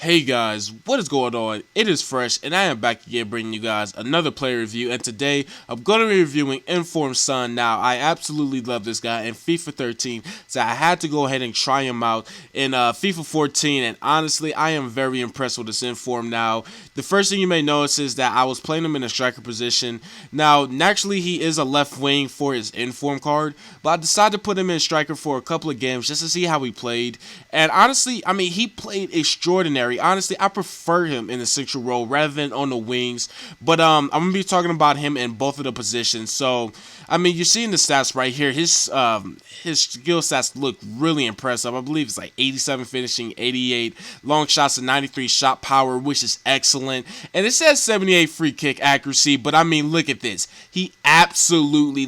Hey guys, what is going on? It is Fresh, and I am back again bringing you guys another player review, and today I'm going to be reviewing Informed Sun. Now, I absolutely love this guy in FIFA 13, so I had to go ahead and try him out in FIFA 14, and honestly, I am very impressed with this Informed. Now, the first thing you may notice is that I was playing him in a striker position. Now, naturally, he is a left wing for his Informed card, but I decided to put him in striker for a couple of games just to see how he played, and honestly, I mean, he played extraordinary. Honestly, I prefer him in the central role rather than on the wings. But I'm gonna be talking about him in both of the positions. So I mean, you're seeing the stats right here. His skill stats look really impressive. I believe it's like 87 finishing, 88 long shots, and 93 shot power, which is excellent. And it says 78 free kick accuracy. But I mean, look at this. He absolutely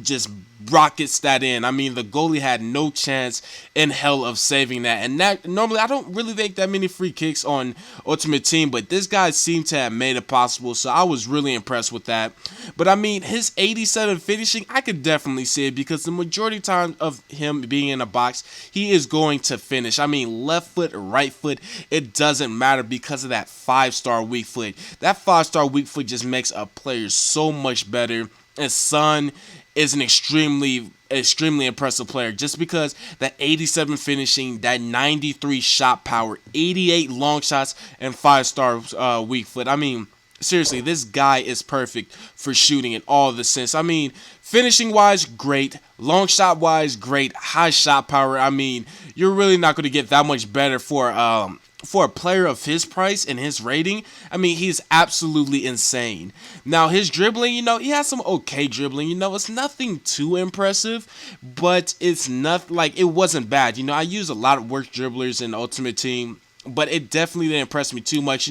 just rockets that in. I mean, the goalie had no chance in hell of saving that. And that normally I don't really take that many free kicks on Ultimate Team, but this guy seemed to have made it possible, so I was really impressed with that. But I mean, his 87 finishing, I could definitely see it because the majority of time of him being in a box, he is going to finish. I mean, left foot, right foot, it doesn't matter because of that 5-star weak foot. That 5-star weak foot just makes a player so much better. And Sun is an extremely impressive player just because that 87 finishing, that 93 shot power, 88 long shots, and 5-star weak foot. I mean, seriously, this guy is perfect for shooting in all the sense. I mean, finishing wise, great. Long shot wise, great. High shot power. I mean, you're really not going to get that much better for a player of his price and his rating. I mean, he's absolutely insane. Now, his dribbling, he has some okay dribbling. It's nothing too impressive, but it's not like it wasn't bad. I use a lot of work dribblers in Ultimate Team, but it definitely didn't impress me too much.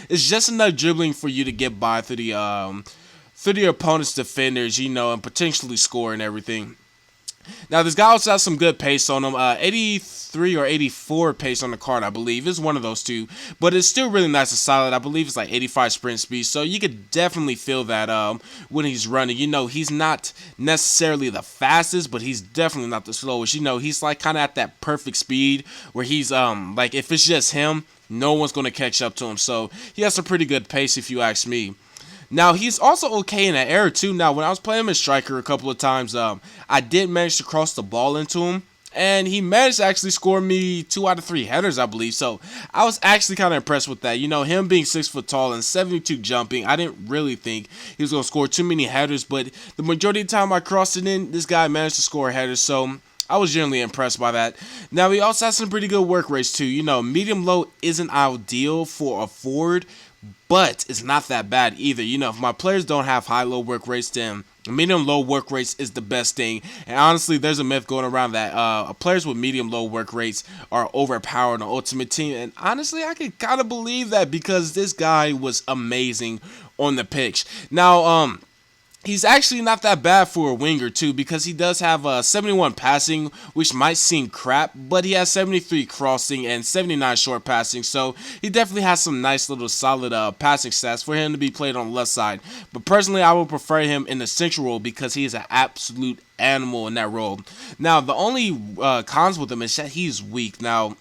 It's just enough dribbling for you to get by through the opponent's defenders, and potentially score and everything. Now, this guy also has some good pace on him. 83 or 84 pace on the card, I believe. It's one of those two. But it's still really nice and solid. I believe it's like 85 sprint speed. So you could definitely feel that when he's running. He's not necessarily the fastest, but he's definitely not the slowest. He's like kind of at that perfect speed where he's like if it's just him, no one's going to catch up to him. So he has some pretty good pace if you ask me. Now, he's also okay in that area, too. Now, when I was playing him as striker a couple of times, I did manage to cross the ball into him, and he managed to actually score me 2 out of 3 headers, I believe. So, I was actually kind of impressed with that. Him being 6 foot tall and 72 jumping, I didn't really think he was going to score too many headers, but the majority of the time I crossed it in, this guy managed to score headers, so I was generally impressed by that. Now, he also has some pretty good work rates, too. Medium-low isn't ideal for a forward, but it's not that bad either. If my players don't have high-low work rates, then medium-low work rates is the best thing. And honestly, there's a myth going around that players with medium-low work rates are overpowered on Ultimate Team. And honestly, I can kind of believe that because this guy was amazing on the pitch. Now, he's actually not that bad for a winger, too, because he does have 71 passing, which might seem crap, but he has 73 crossing and 79 short passing, so he definitely has some nice little solid passing stats for him to be played on the left side. But personally, I would prefer him in the central role because he is an absolute animal in that role. Now, the only cons with him is that he's weak. Now,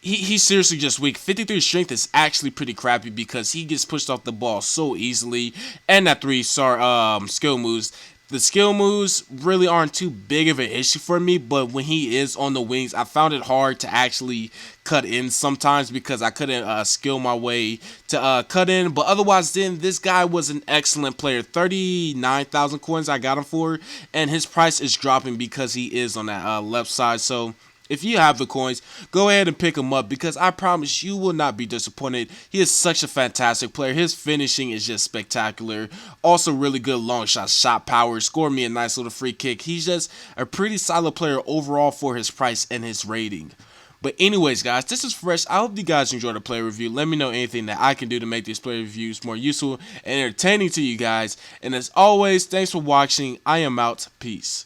he's seriously just weak. 53 strength is actually pretty crappy because he gets pushed off the ball so easily. And that 3-star skill moves. The skill moves really aren't too big of an issue for me, but when he is on the wings, I found it hard to actually cut in sometimes because I couldn't skill my way to cut in. But otherwise, then, this guy was an excellent player. 39,000 coins I got him for, and his price is dropping because he is on that left side. So if you have the coins, go ahead and pick him up because I promise you will not be disappointed. He is such a fantastic player. His finishing is just spectacular. Also really good long shot power. Scored me a nice little free kick. He's just a pretty solid player overall for his price and his rating. But anyways, guys, this is Fresh. I hope you guys enjoyed the player review. Let me know anything that I can do to make these player reviews more useful and entertaining to you guys. And as always, thanks for watching. I am out. Peace.